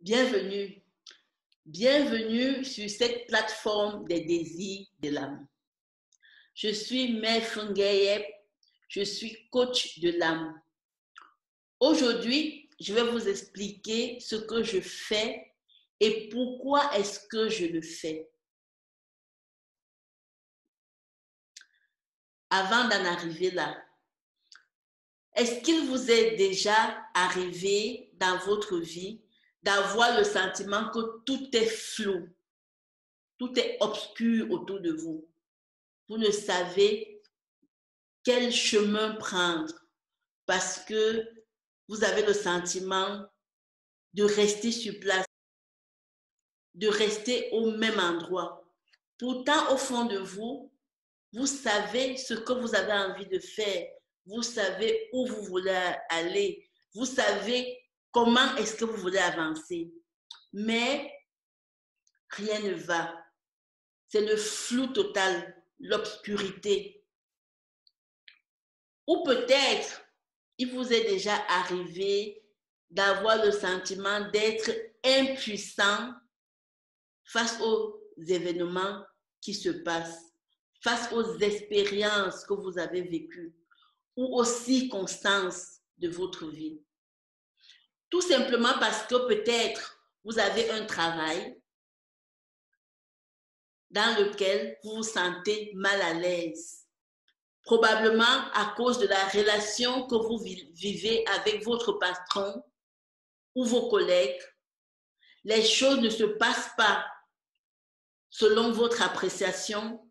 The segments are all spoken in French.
Bienvenue. Bienvenue sur cette plateforme des désirs de l'âme. Je suis Mère Fungayep, je suis coach de l'âme. Aujourd'hui, je vais vous expliquer ce que je fais et pourquoi est-ce que je le fais. Avant d'en arriver là, est-ce qu'il vous est déjà arrivé dans votre vie d'avoir le sentiment que tout est flou, tout est obscur autour de vous? Vous ne savez quel chemin prendre parce que vous avez le sentiment de rester sur place, de rester au même endroit. Pourtant, au fond de vous, vous savez ce que vous avez envie de faire. Vous savez où vous voulez aller. Vous savez comment est-ce que vous voulez avancer. Mais rien ne va. C'est le flou total, l'obscurité. Ou peut-être, il vous est déjà arrivé d'avoir le sentiment d'être impuissant face aux événements qui se passent, face aux expériences que vous avez vécues ou aux circonstances de votre vie. Tout simplement parce que peut-être vous avez un travail dans lequel vous vous sentez mal à l'aise. Probablement à cause de la relation que vous vivez avec votre patron ou vos collègues. Les choses ne se passent pas selon votre appréciation.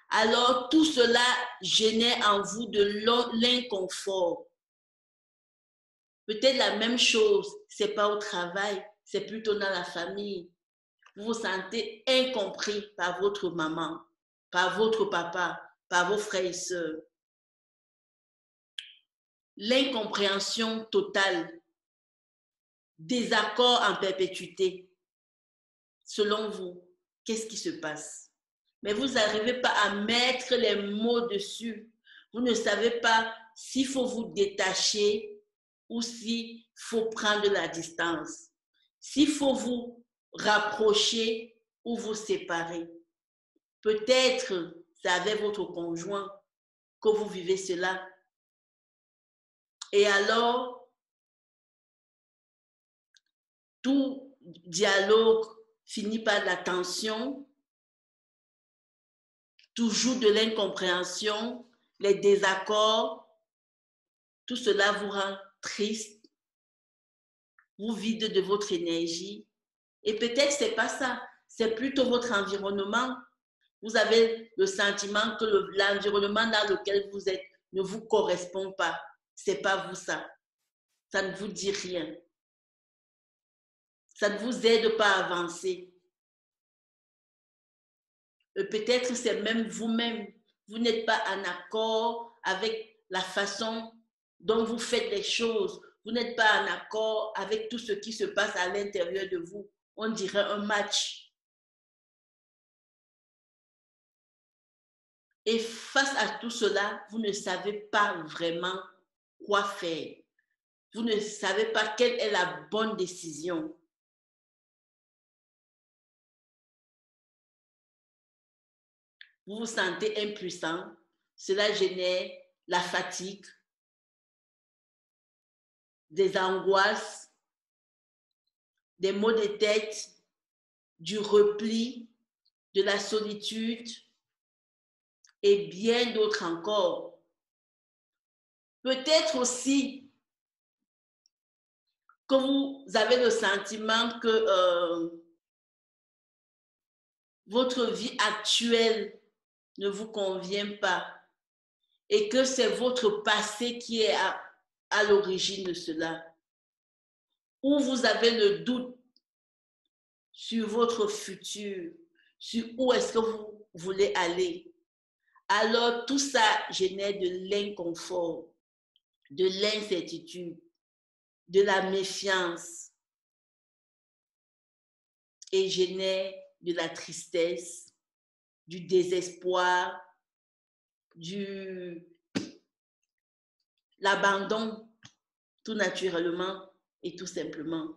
Alors tout cela génère en vous de l'inconfort. Peut-être la même chose, ce n'est pas au travail, c'est plutôt dans la famille. Vous vous sentez incompris par votre maman, par votre papa, par vos frères et sœurs. L'incompréhension totale, désaccord en perpétuité. Selon vous, qu'est-ce qui se passe? Mais vous n'arrivez pas à mettre les mots dessus. Vous ne savez pas s'il faut vous détacher ou s'il faut prendre la distance. S'il faut vous rapprocher ou vous séparer. Peut-être c'est avec votre conjoint que vous vivez cela. Et alors, tout dialogue finit par la tension, toujours de l'incompréhension, les désaccords. Tout cela vous rend triste, vous vide de votre énergie. Et peut-être ce n'est pas ça, c'est plutôt votre environnement. Vous avez le sentiment que l'environnement dans lequel vous êtes ne vous correspond pas. Ce n'est pas vous ça. Ça ne vous dit rien. Ça ne vous aide pas à avancer. Peut-être c'est même vous-même. Vous n'êtes pas en accord avec la façon dont vous faites les choses. Vous n'êtes pas en accord avec tout ce qui se passe à l'intérieur de vous. On dirait un match. Et face à tout cela, vous ne savez pas vraiment quoi faire. Vous ne savez pas quelle est la bonne décision. Vous vous sentez impuissant. Cela génère la fatigue, des angoisses, des maux de tête, du repli, de la solitude et bien d'autres encore. Peut-être aussi que vous avez le sentiment que votre vie actuelle ne vous convient pas et que c'est votre passé qui est à l'origine de cela. Ou vous avez le doute sur votre futur, sur où est-ce que vous voulez aller. Alors tout ça génère de l'inconfort, de l'incertitude, de la méfiance et génère de la tristesse, du désespoir, l'abandon tout naturellement et tout simplement.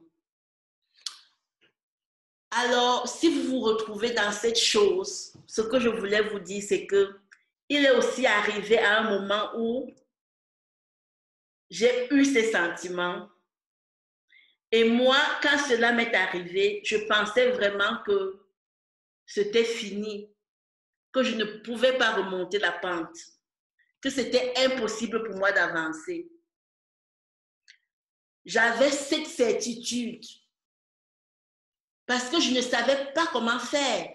Alors, si vous vous retrouvez dans cette chose, ce que je voulais vous dire, c'est que il est aussi arrivé à un moment où j'ai eu ces sentiments. Et moi, quand cela m'est arrivé, je pensais vraiment que c'était fini, que je ne pouvais pas remonter la pente, que c'était impossible pour moi d'avancer. J'avais cette certitude parce que je ne savais pas comment faire.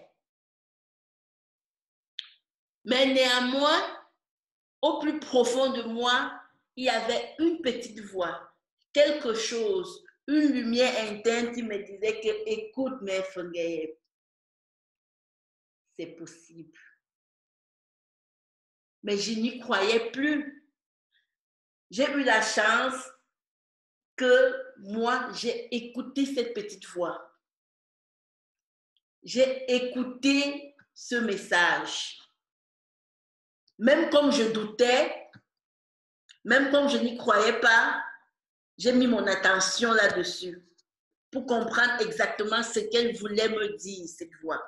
Mais néanmoins, au plus profond de moi, il y avait une petite voix, quelque chose, une lumière interne qui me disait que, écoute, mes frères, c'est possible. Mais je n'y croyais plus. J'ai eu la chance que moi, j'ai écouté cette petite voix. J'ai écouté ce message. Même comme je doutais, même comme je n'y croyais pas, j'ai mis mon attention là-dessus pour comprendre exactement ce qu'elle voulait me dire, cette voix.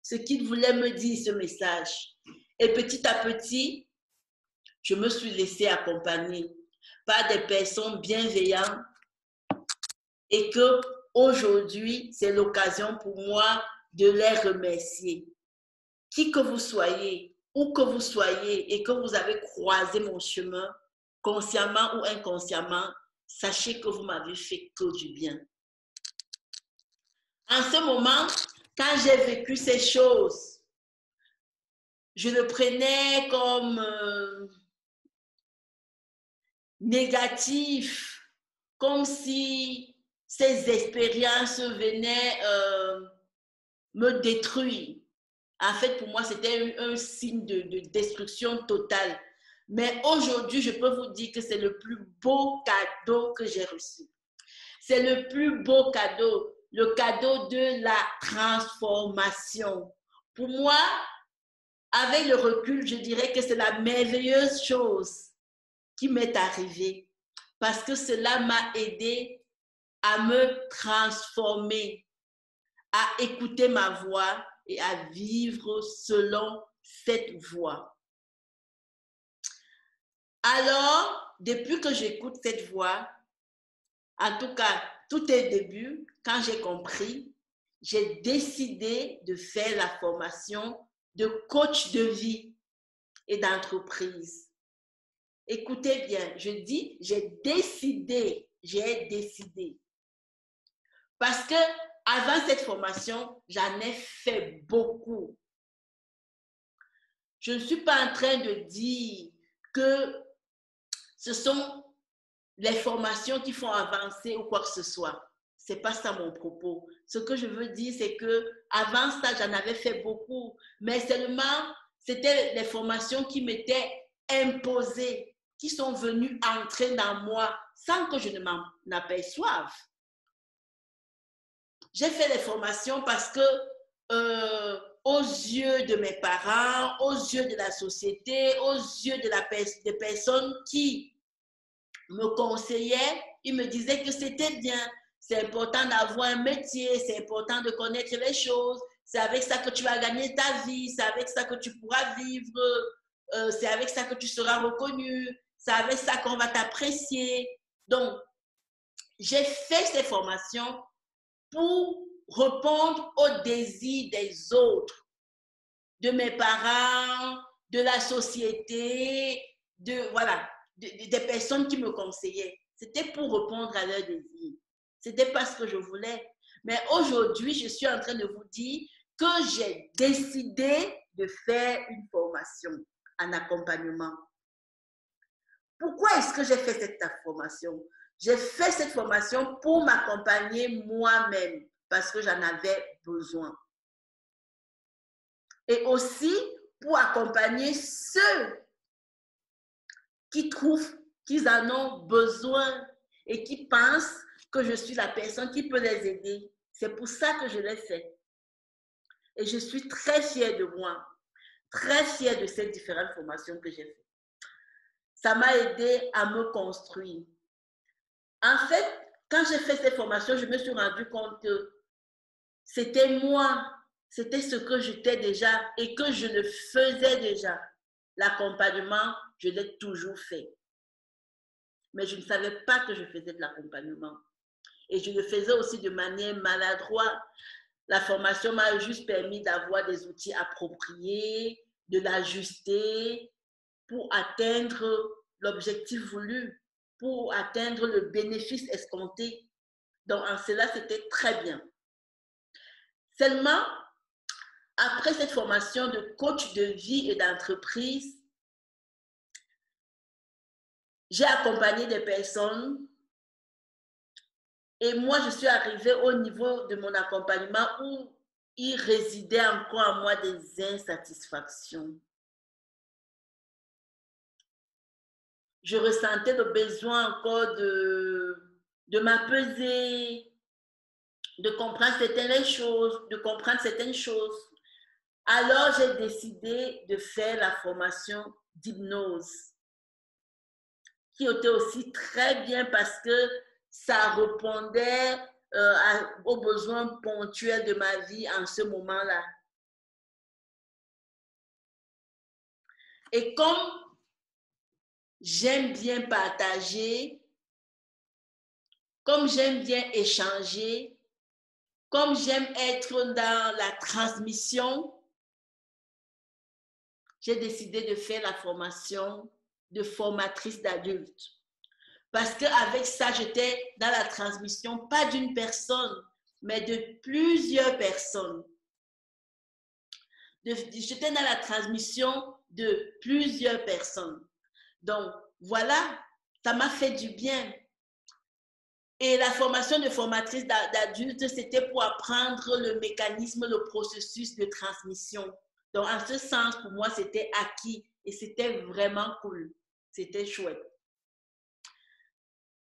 Ce qu'il voulait me dire, ce message. Et petit à petit, je me suis laissée accompagner par des personnes bienveillantes et que aujourd'hui, c'est l'occasion pour moi de les remercier. Qui que vous soyez, où que vous soyez et que vous avez croisé mon chemin, consciemment ou inconsciemment, sachez que vous m'avez fait que du bien. En ce moment, quand j'ai vécu ces choses, je le prenais comme négatif, comme si ces expériences venaient me détruire. En fait, pour moi, c'était un signe de destruction totale. Mais aujourd'hui, je peux vous dire que c'est le plus beau cadeau que j'ai reçu. C'est le plus beau cadeau, le cadeau de la transformation. Pour moi, avec le recul, je dirais que c'est la merveilleuse chose qui m'est arrivée parce que cela m'a aidé à me transformer, à écouter ma voix et à vivre selon cette voix. Alors, depuis que j'écoute cette voix, en tout cas, tout est début, quand j'ai compris, j'ai décidé de faire la formation de coach de vie et d'entreprise. Écoutez bien, je dis, j'ai décidé. Parce que avant cette formation, j'en ai fait beaucoup. Je ne suis pas en train de dire que ce sont les formations qui font avancer ou quoi que ce soit. Ce n'est pas ça mon propos. Ce que je veux dire, c'est que avant ça, j'en avais fait beaucoup, mais seulement c'était les formations qui m'étaient imposées, qui sont venues entrer dans moi sans que je ne m'en aperçoive. J'ai fait les formations parce que aux yeux de mes parents, aux yeux de la société, aux yeux des personnes qui me conseillaient, ils me disaient que c'était bien, c'est important d'avoir un métier, c'est important de connaître les choses, c'est avec ça que tu vas gagner ta vie, c'est avec ça que tu pourras vivre, c'est avec ça que tu seras reconnu, c'est avec ça qu'on va t'apprécier. Donc, j'ai fait ces formations pour répondre aux désirs des autres, de mes parents, de la société, des personnes qui me conseillaient. C'était pour répondre à leurs désirs. C'était pas ce que je voulais. Mais aujourd'hui, je suis en train de vous dire que j'ai décidé de faire une formation en accompagnement. Pourquoi est-ce que j'ai fait cette formation? J'ai fait cette formation pour m'accompagner moi-même parce que j'en avais besoin. Et aussi pour accompagner ceux qui trouvent qu'ils en ont besoin et qui pensent que je suis la personne qui peut les aider. C'est pour ça que je l'ai fait. Et je suis très fière de moi, très fière de ces différentes formations que j'ai faites. Ça m'a aidé à me construire. En fait, quand j'ai fait ces formations, je me suis rendu compte que c'était moi, c'était ce que j'étais déjà et que je le faisais déjà. L'accompagnement, je l'ai toujours fait. Mais je ne savais pas que je faisais de l'accompagnement. Et je le faisais aussi de manière maladroite. La formation m'a juste permis d'avoir des outils appropriés, de l'ajuster pour atteindre l'objectif voulu, pour atteindre le bénéfice escompté. Donc, en cela, c'était très bien. Seulement, après cette formation de coach de vie et d'entreprise, j'ai accompagné des personnes et moi, je suis arrivée au niveau de mon accompagnement où il résidait encore en moi des insatisfactions. Je ressentais le besoin encore de m'apaiser, de comprendre certaines choses. Alors, j'ai décidé de faire la formation d'hypnose, qui était aussi très bien parce que ça répondait aux besoins ponctuels de ma vie en ce moment-là. Et comme j'aime bien partager, comme j'aime bien échanger, comme j'aime être dans la transmission, j'ai décidé de faire la formation de formatrice d'adultes. Parce qu'avec ça, j'étais dans la transmission, pas d'une personne, mais de plusieurs personnes. J'étais dans la transmission de plusieurs personnes. Donc, voilà, ça m'a fait du bien. Et la formation de formatrice d'adultes, c'était pour apprendre le mécanisme, le processus de transmission. Donc, en ce sens, pour moi, c'était acquis et c'était vraiment cool. C'était chouette.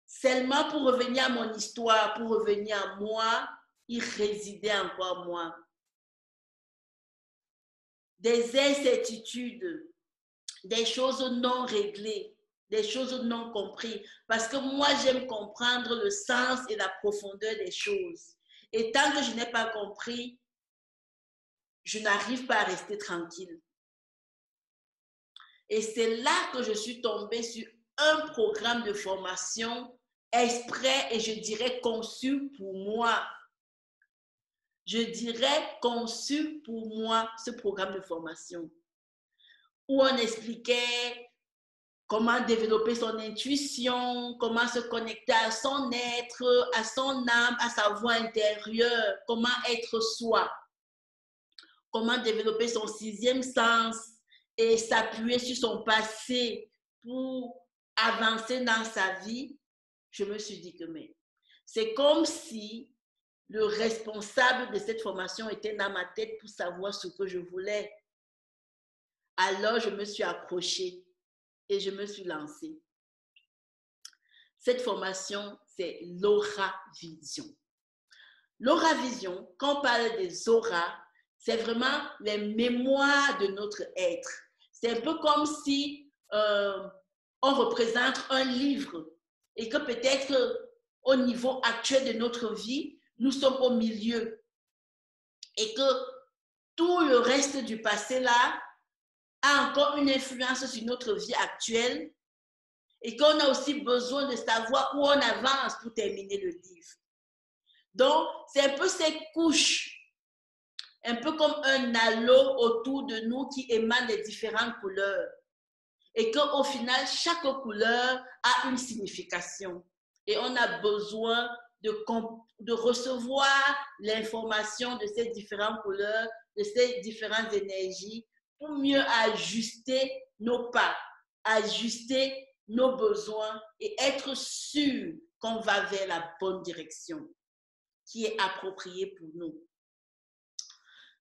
Seulement pour revenir à mon histoire, pour revenir à moi, il résidait encore moi. Des incertitudes, des choses non réglées, des choses non comprises. Parce que moi, j'aime comprendre le sens et la profondeur des choses. Et tant que je n'ai pas compris, je n'arrive pas à rester tranquille. Et c'est là que je suis tombée sur un programme de formation exprès et je dirais conçu pour moi. Je dirais conçu pour moi ce programme de formation où on expliquait comment développer son intuition, comment se connecter à son être, à son âme, à sa voix intérieure, comment être soi, comment développer son sixième sens et s'appuyer sur son passé pour avancer dans sa vie. Je me suis dit que mais c'est comme si le responsable de cette formation était dans ma tête pour savoir ce que je voulais. Alors, je me suis accrochée et je me suis lancée. Cette formation, c'est l'aura vision. L'aura vision, quand on parle des auras, c'est vraiment les mémoires de notre être. C'est un peu comme si on représente un livre et que peut-être au niveau actuel de notre vie, nous sommes au milieu et que tout le reste du passé là a encore une influence sur notre vie actuelle et qu'on a aussi besoin de savoir où on avance pour terminer le livre. Donc, c'est un peu ces couches, un peu comme un halo autour de nous qui émane des différentes couleurs et qu'au final, chaque couleur a une signification et on a besoin de recevoir l'information de ces différentes couleurs, de ces différentes énergies pour mieux ajuster nos pas, ajuster nos besoins et être sûr qu'on va vers la bonne direction qui est appropriée pour nous.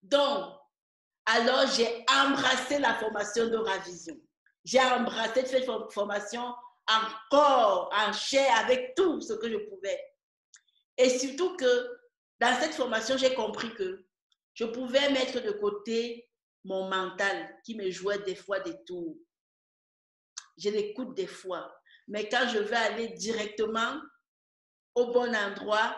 Donc, alors j'ai embrassé la formation d'Aura Vision. J'ai embrassé cette formation encore en chair avec tout ce que je pouvais. Et surtout que dans cette formation, j'ai compris que je pouvais mettre de côté mon mental qui me jouait des fois des tours. Je l'écoute des fois. Mais quand je veux aller directement au bon endroit,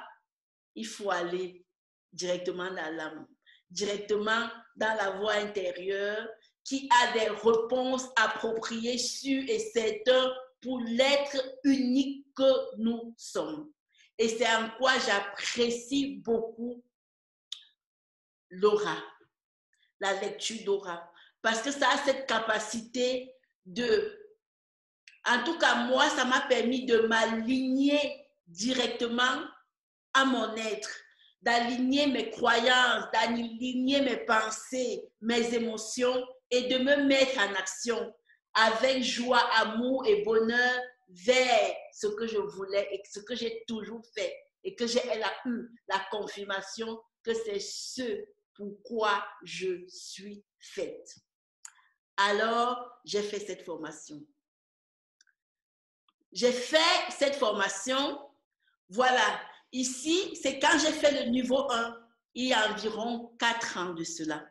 il faut aller directement dans l'âme, directement dans la voix intérieure, qui a des réponses appropriées, sûres et certaines pour l'être unique que nous sommes. Et c'est en quoi j'apprécie beaucoup l'aura, la lecture d'aura, parce que ça a cette capacité de, en tout cas moi, ça m'a permis de m'aligner directement à mon être, d'aligner mes croyances, d'aligner mes pensées, mes émotions et de me mettre en action avec joie, amour et bonheur vers ce que je voulais et ce que j'ai toujours fait et que j'ai eu la confirmation que c'est ce pourquoi je suis faite. Alors, j'ai fait cette formation. J'ai fait cette formation, voilà. Ici, c'est quand j'ai fait le niveau 1, il y a environ 4 ans de cela,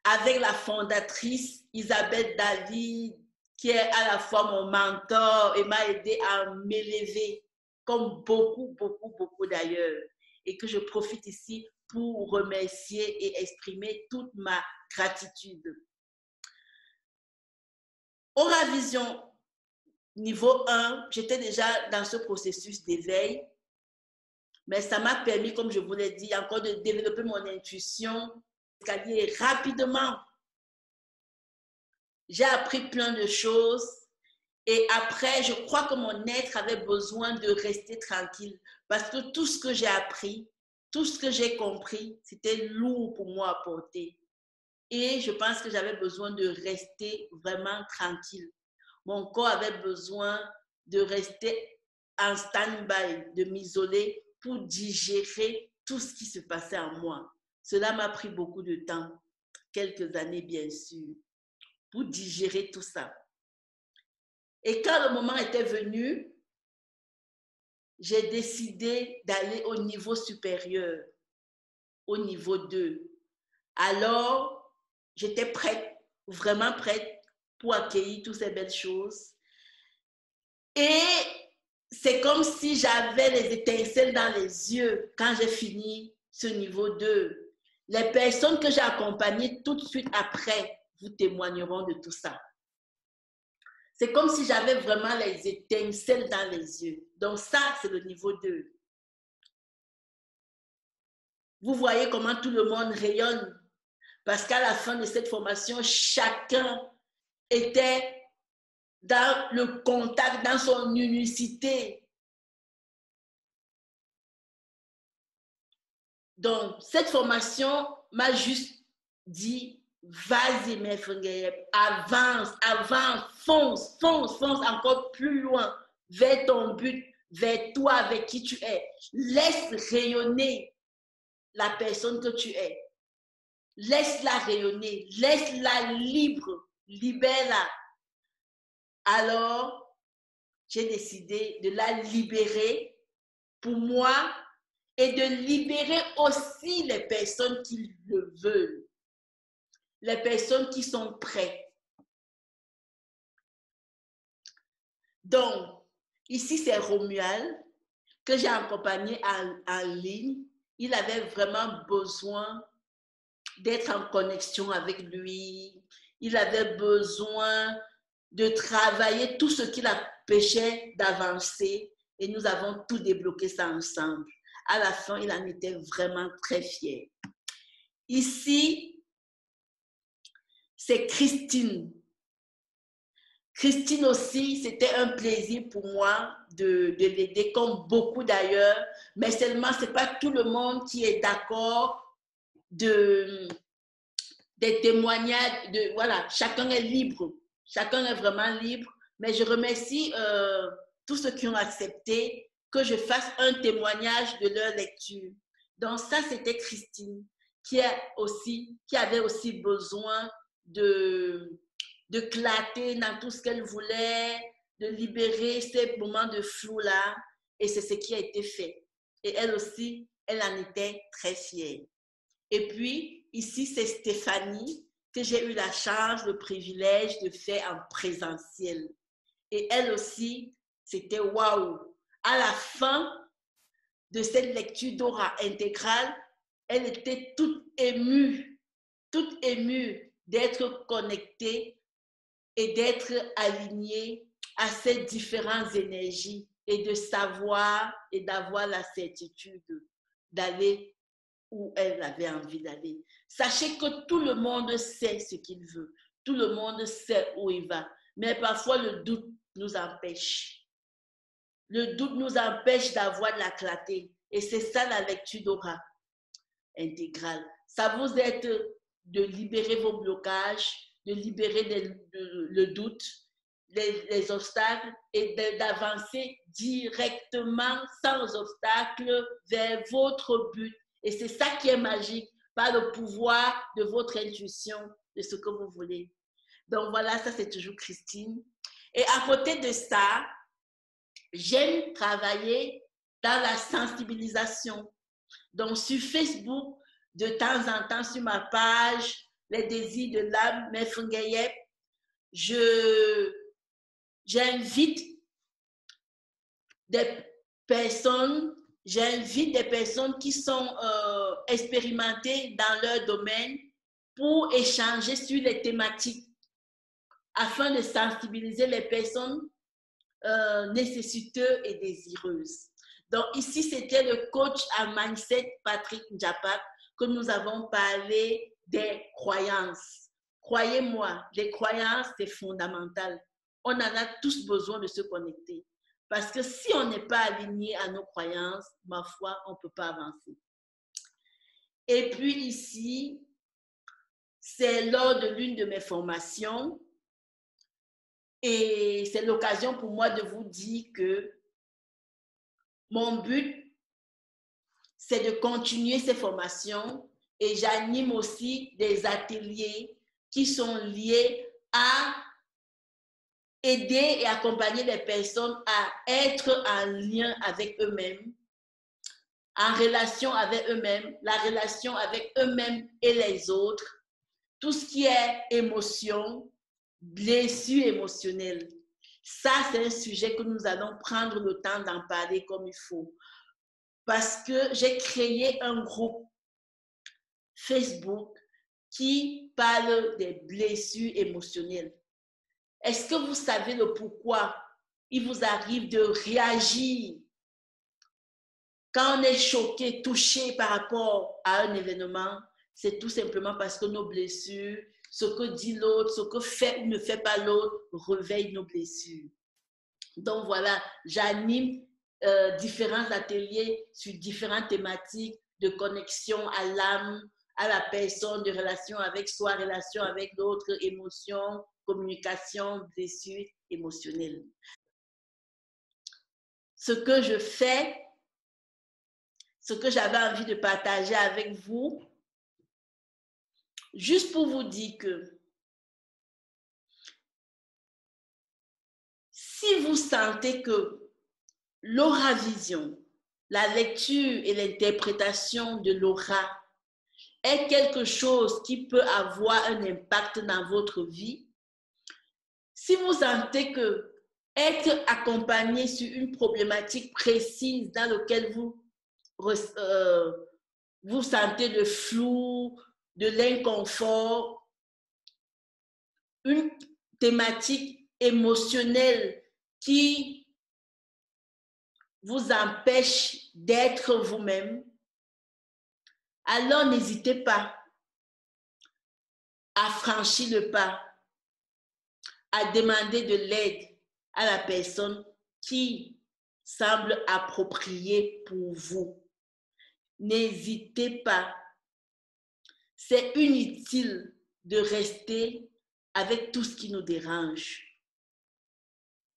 avec la fondatrice Isabelle David, qui est à la fois mon mentor et m'a aidé à m'élever, comme beaucoup d'ailleurs, et que je profite ici pour remercier et exprimer toute ma gratitude. Aura Vision niveau 1, j'étais déjà dans ce processus d'éveil, mais ça m'a permis, comme je vous l'ai dit, encore de développer mon intuition, rapidement. J'ai appris plein de choses et après, je crois que mon être avait besoin de rester tranquille parce que tout ce que j'ai appris, tout ce que j'ai compris, c'était lourd pour moi à porter. Et je pense que j'avais besoin de rester vraiment tranquille. Mon corps avait besoin de rester en stand-by, de m'isoler pour digérer tout ce qui se passait en moi. Cela m'a pris beaucoup de temps, quelques années bien sûr, pour digérer tout ça. Et quand le moment était venu, j'ai décidé d'aller au niveau supérieur, au niveau 2. Alors, j'étais prête, vraiment prête pour accueillir toutes ces belles choses. Et c'est comme si j'avais les étincelles dans les yeux quand j'ai fini ce niveau 2. Les personnes que j'ai accompagnées tout de suite après vous témoigneront de tout ça. C'est comme si j'avais vraiment les étincelles dans les yeux. Donc ça, c'est le niveau 2. Vous voyez comment tout le monde rayonne. Parce qu'à la fin de cette formation, chacun était dans le contact, dans son unicité. Donc, cette formation m'a juste dit, vas-y, mes frères, avance, avance, fonce, fonce, fonce encore plus loin vers ton but, vers toi avec qui tu es. Laisse rayonner la personne que tu es. Laisse-la rayonner, laisse-la libre, libère-la. Alors, j'ai décidé de la libérer pour moi et de libérer aussi les personnes qui le veulent, les personnes qui sont prêtes. Donc, ici, c'est Romuald que j'ai accompagné en ligne. Il avait vraiment besoin d'être en connexion avec lui. Il avait besoin de travailler tout ce qui l'empêchait d'avancer et nous avons tout débloqué ça ensemble. À la fin, il en était vraiment très fier. Ici, c'est Christine. Christine aussi, c'était un plaisir pour moi de l'aider, comme beaucoup d'ailleurs, mais seulement ce n'est pas tout le monde qui est d'accord des témoignages. Voilà, chacun est libre, chacun est vraiment libre, mais je remercie tous ceux qui ont accepté que je fasse un témoignage de leur lecture. Donc ça, c'était Christine qui avait aussi besoin de clarté dans tout ce qu'elle voulait, de libérer ces moments de flou-là. Et c'est ce qui a été fait. Et elle aussi, elle en était très fière. Et puis, ici, c'est Stéphanie que j'ai eu la chance, le privilège de faire en présentiel. Et elle aussi, c'était waouh! À la fin de cette lecture d'aura intégrale, Elle était toute émue d'être connectée et d'être alignée à ces différentes énergies et de savoir et d'avoir la certitude d'aller où elle avait envie d'aller. Sachez que tout le monde sait ce qu'il veut. Tout le monde sait où il va. Mais parfois, le doute nous empêche. Le doute nous empêche d'avoir de la clarté. Et c'est ça la lecture d'aura intégrale. Ça vous aide de libérer vos blocages, de libérer le doute, les obstacles et d'avancer directement sans obstacle vers votre but. Et c'est ça qui est magique, par le pouvoir de votre intuition, de ce que vous voulez. Donc voilà, ça c'est toujours Christine. Et à côté de ça, j'aime travailler dans la sensibilisation. Donc sur Facebook, de temps en temps sur ma page, les désirs de l'âme, Mefungayep, j'invite des personnes qui sont expérimentées dans leur domaine pour échanger sur les thématiques afin de sensibiliser les personnes nécessiteuses et désireuses. Donc ici, c'était le coach à mindset Patrick Ndiapak que nous avons parlé des croyances. Croyez-moi, les croyances, c'est fondamental. On en a tous besoin de se connecter. Parce que si on n'est pas aligné à nos croyances, ma foi, on ne peut pas avancer. Et puis ici, c'est lors de l'une de mes formations et c'est l'occasion pour moi de vous dire que mon but, c'est de continuer ces formations et j'anime aussi des ateliers qui sont liés à aider et accompagner les personnes à être en lien avec eux-mêmes, en relation avec eux-mêmes, la relation avec eux-mêmes et les autres, tout ce qui est émotion, blessure émotionnelle. Ça, c'est un sujet que nous allons prendre le temps d'en parler comme il faut. Parce que j'ai créé un groupe Facebook qui parle des blessures émotionnelles. Est-ce que vous savez le pourquoi il vous arrive de réagir quand on est choqué, touché par rapport à un événement? C'est tout simplement parce que nos blessures, ce que dit l'autre, ce que fait ou ne fait pas l'autre, réveille nos blessures. Donc voilà, j'anime différents ateliers sur différentes thématiques de connexion à l'âme, à la personne, de relation avec soi, relation avec l'autre, émotion, communication, blessure émotionnelle. Ce que je fais, ce que j'avais envie de partager avec vous, juste pour vous dire que si vous sentez que l'aura vision, la lecture et l'interprétation de l'aura est quelque chose qui peut avoir un impact dans votre vie, si vous sentez que être accompagné sur une problématique précise dans laquelle vous sentez le flou, de l'inconfort, une thématique émotionnelle qui vous empêche d'être vous-même, alors n'hésitez pas à franchir le pas, à demander de l'aide à la personne qui semble appropriée pour vous. N'hésitez pas. C'est inutile de rester avec tout ce qui nous dérange.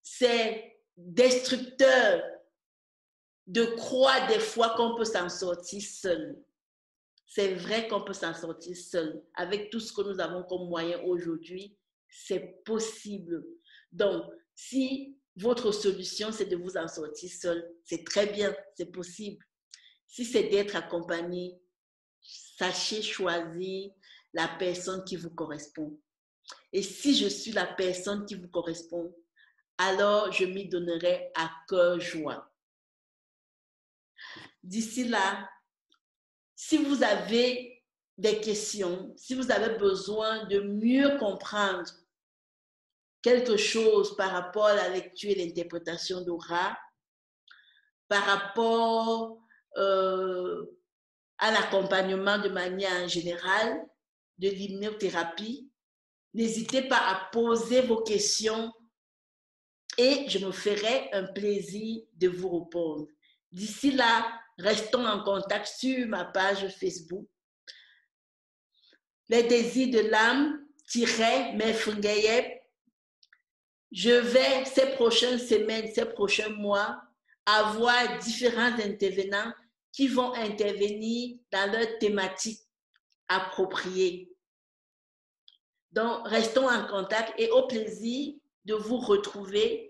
C'est destructeur de croire des fois qu'on peut s'en sortir seul. C'est vrai qu'on peut s'en sortir seul. Avec tout ce que nous avons comme moyen aujourd'hui, c'est possible. Donc, si votre solution, c'est de vous en sortir seul, c'est très bien, c'est possible. Si c'est d'être accompagné, sachez choisir la personne qui vous correspond. Et si je suis la personne qui vous correspond, alors je m'y donnerai à cœur joie. D'ici là, Si vous avez des questions, si vous avez besoin de mieux comprendre quelque chose par rapport à la lecture et l'interprétation d'aura, par rapport à l'accompagnement de manière générale de l'hypnothérapie, n'hésitez pas à poser vos questions et je me ferai un plaisir de vous répondre. D'ici là, restons en contact sur ma page Facebook. Les désirs de l'âme, Mefungeyep. Je vais ces prochaines semaines, ces prochains mois, avoir différents intervenants qui vont intervenir dans leur thématique appropriée. Donc, restons en contact et au plaisir de vous retrouver